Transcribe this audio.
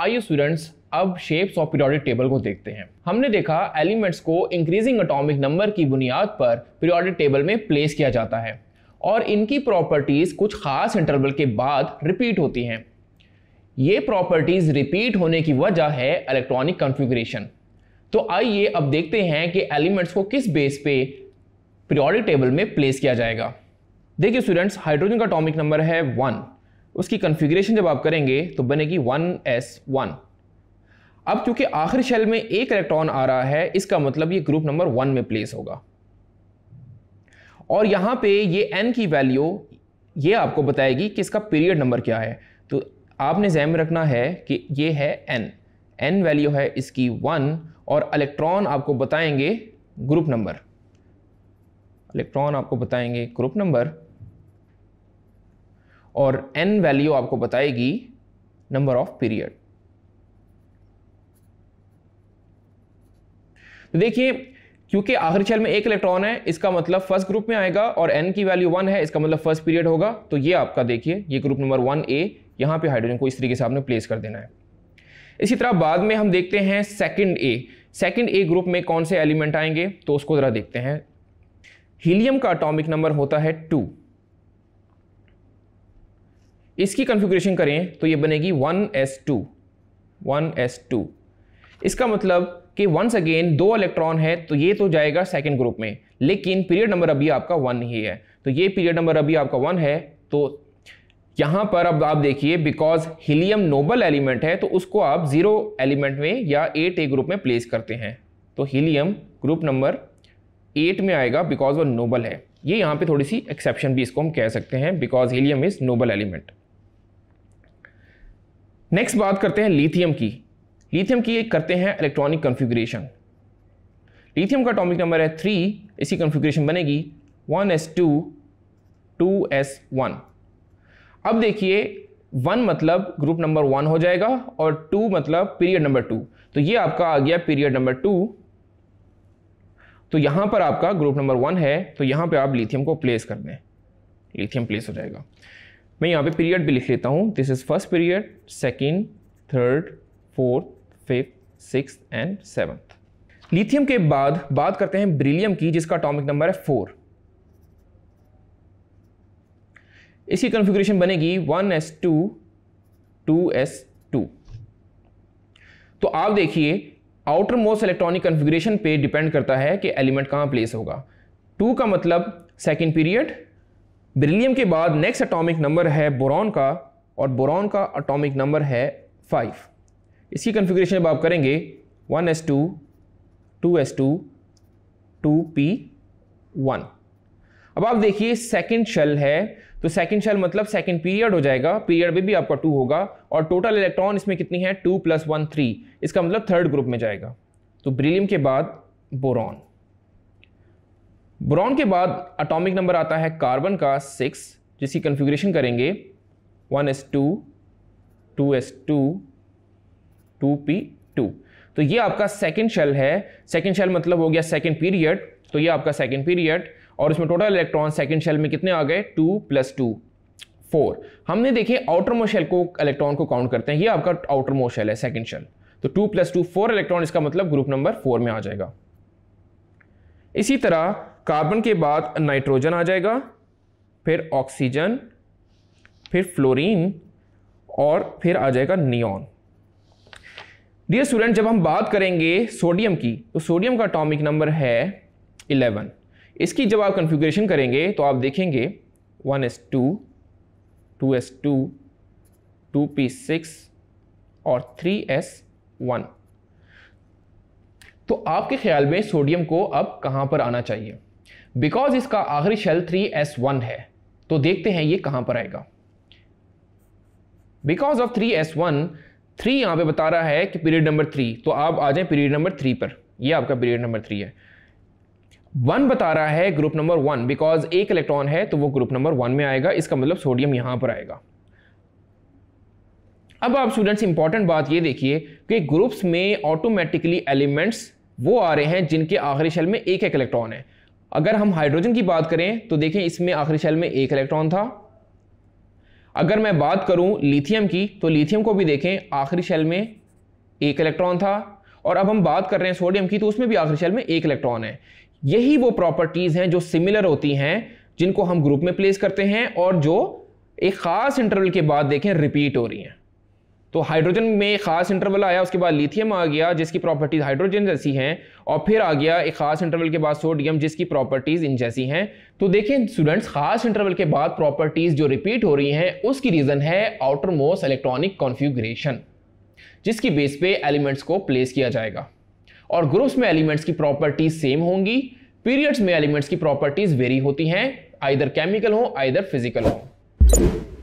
आइए स्टूडेंट्स अब shapes of periodic table को देखते हैं। हमने देखा एलिमेंट्स को इंक्रीजिंग एटॉमिक नंबर की बुनियाद पर पीरियोडिक टेबल में प्लेस किया जाता है और इनकी प्रॉपर्टीज कुछ खास इंटरवल के बाद रिपीट होती हैं। ये प्रॉपर्टीज रिपीट होने की वजह है इलेक्ट्रॉनिक कॉन्फ़िगरेशन। तो आइए अब देखते हैं कि एलिमेंट्स को किस बेस पे पीरियोडिक टेबल में प्लेस किया जाएगा। देखिए स्टूडेंट्स, हाइड्रोजन का एटॉमिक नंबर है 1, उसकी कॉन्फ़िगरेशन जब आप करेंगे तो बनेगी 1s1। अब क्योंकि आखिरी शेल में एक इलेक्ट्रॉन आ रहा है, इसका मतलब ये ग्रुप नंबर 1 में प्लेस होगा और यहां पे ये n की वैल्यू ये आपको बताएगी कि इसका पीरियड नंबर क्या है। तो आपने ज़हन में रखना है कि ये है n वैल्यू है इसकी 1 और इलेक्ट्रॉन आपको बताएंगे ग्रुप नंबर, इलेक्ट्रॉन आपको बताएंगे ग्रुप नंबर और n वैल्यू आपको बताएगी नंबर ऑफ पीरियड। तो देखिए, क्योंकि आखिरी शेल में एक इलेक्ट्रॉन है, इसका मतलब फर्स्ट ग्रुप में आएगा और n की वैल्यू 1 है, इसका मतलब फर्स्ट पीरियड होगा। तो ये आपका देखिए, ये ग्रुप नंबर 1a, यहां पे हाइड्रोजन को इस तरीके से आपने प्लेस कर देना है। इसी तरह बाद में हम देखते हैं सेकंड ए ग्रुप में कौन से एलिमेंट आएंगे, तो उसको जरा देखते हैं। हीलियम का एटॉमिक नंबर होता है 2, इसकी कॉन्फ़िगरेशन करें तो ये बनेगी 1s2। इसका मतलब कि वंस अगेन 2 इलेक्ट्रॉन है, तो ये तो जाएगा सेकंड ग्रुप में, लेकिन पीरियड नंबर अभी आपका 1 ही है। तो ये पीरियड नंबर अभी आपका 1 है। तो यहां पर अब आप देखिए, बिकॉज हीलियम नोबल एलिमेंट है तो उसको आप 0 एलिमेंट में या 8a ग्रुप में प्लेस करते हैं। तो हीलियम ग्रुप नंबर 8 में आएगा बिकॉज वो नोबल है। ये यहाँ पे थोड़ी सी एक्सेप्शन भी इसको हम कह सकते हैं, because helium is noble element. Next बात करते हैं लिथियम की करते हैं इलेक्ट्रॉनिक कॉन्फ़िगरेशन। लिथियम का एटॉमिक नंबर है 3, इसकी कॉन्फ़िगरेशन बनेगी 1s2 2s1। अब देखिए 1 मतलब ग्रुप नंबर 1 हो जाएगा और 2 मतलब पीरियड नंबर 2। तो ये आपका आ गया पीरियड नंबर 2। तो यहां पर आपका ग्रुप नंबर 1 है, तो यहां पे आप लिथियम को प्लेस कर दें, लिथियम प्लेस हो जाएगा। मैं यहां पे पीरियड भी लिख लेता हूं। This is first period, second, third, fourth, fifth, sixth and seventh. Lithium के बाद बात करते हैं बेरिलियम की, जिसका एटॉमिक नंबर है 4। इसकी कॉन्फ़िगरेशन बनेगी 1s2 2s2। तो आप देखिए, आउटर मोस्ट इलेक्ट्रॉनिक कॉन्फ़िगरेशन पे डिपेंड करता है कि एलिमेंट कहां प्लेस होगा। 2 का मतलब सेकंड पीरियड। बेरिलियम के बाद नेक्स्ट एटॉमिक नंबर है बोरॉन का, और बोरॉन का एटॉमिक नंबर है 5। इसकी कॉन्फ़िगरेशन जब आप करेंगे 1s2 2s2 2p1। अब आप देखिए सेकंड शेल है, तो सेकंड शेल मतलब सेकंड पीरियड हो जाएगा, पीरियड में भी आपका 2 होगा और टोटल इलेक्ट्रॉन इसमें कितनी है 2 + 1 3, इसका मतलब थर्ड ग्रुप में जाएगा। तो बेरिलियम के बाद बोरॉन के बाद एटॉमिक नंबर आता है कार्बन का 6, जिसकी कॉन्फ़िगरेशन करेंगे 1s2 2s2 2p2। तो ये आपका सेकंड शेल है। सेकंड शेल मतलब हो गया सेकंड पीरियड, तो ये आपका सेकंड पीरियड और उसमें टोटल इलेक्ट्रॉन सेकंड शेल में कितने आ गए 2 + 2 4। हमने देखे आउटर मोस्ट शेल को, इलेक्ट्रॉन को काउंट करते हैं, ये आपका आउटर मोस्ट शेल है सेकंड शेल। तो 2 + 2 4 इलेक्ट्रॉन, इसका मतलब ग्रुप नंबर 4 में आ जाएगा। इसी तरह कार्बन के बाद नाइट्रोजन आ जाएगा, फिर ऑक्सीजन, फिर फ्लोरीन और फिर आ जाएगा नियॉन। डियर स्टूडेंट, जब हम बात करेंगे सोडियम की, तो सोडियम का एटॉमिक नंबर है 11। इसकी जब आप कॉन्फ़िगरेशन करेंगे तो आप देखेंगे 1s2 2s2 2p6 और 3s1। तो आपके ख्याल में सोडियम को अब कहां पर आना चाहिए? बिकॉज इसका आखिरी शेल 3s1 है, तो देखते हैं ये कहां पर आएगा। बिकॉज ऑफ 3s1, 3 यहां पे बता रहा है कि पीरियड नंबर 3, तो आप आ जाए पीरियड नंबर 3 पर। ये आपका पीरियड नंबर 3 है। 1 बता रहा है ग्रुप नंबर 1, बिकॉज एक इलेक्ट्रॉन है तो वो ग्रुप नंबर 1 में आएगा, इसका मतलब सोडियम यहां पर आएगा। अब आप स्टूडेंट्स इंपॉर्टेंट बात ये देखिए कि ग्रुप्स में ऑटोमेटिकली एलिमेंट्स वो आ रहे हैं जिनके आखिरी शेल में एक इलेक्ट्रॉन है। अगर हम हाइड्रोजन की बात करें तो देखें, इसमें आखिरी शेल में एक इलेक्ट्रॉन था अगर मैं बात करूं लिथियम की, तो लिथियम को भी देखें, आखिरी शेल में एक इलेक्ट्रॉन था, और अब हम बात कर रहे हैं सोडियम की, तो उसमें भी आखिरी शेल में एक इलेक्ट्रॉन है। यही वो प्रॉपर्टीज हैं जो सिमिलर होती हैं, जिनको हम ग्रुप में प्लेस करते हैं और जो एक खास इंटरवल के बाद देखें रिपीट हो रही हैं। तो हाइड्रोजन में खास इंटरवल आया, उसके बाद लिथियम आ गया जिसकी प्रॉपर्टीज हाइड्रोजन जैसी हैं, और फिर आ गया एक खास इंटरवल के बाद सोडियम जिसकी प्रॉपर्टीज इन जैसी हैं। तो देखें स्टूडेंट्स, खास इंटरवल के बाद प्रॉपर्टीज जो रिपीट हो रही हैं उसकी रीजन है आउटर मोस्ट इलेक्ट्रॉनिक कॉन्फ़िगरेशन, जिसकी बेस पे एलिमेंट्स को प्लेस किया जाएगा। और ग्रुप्स में एलिमेंट्स की प्रॉपर्टीज सेम होंगी, पीरियड्स में एलिमेंट्स की प्रॉपर्टीज वेरी होती हैं, आइदर केमिकल हो आइदर फिजिकल हो।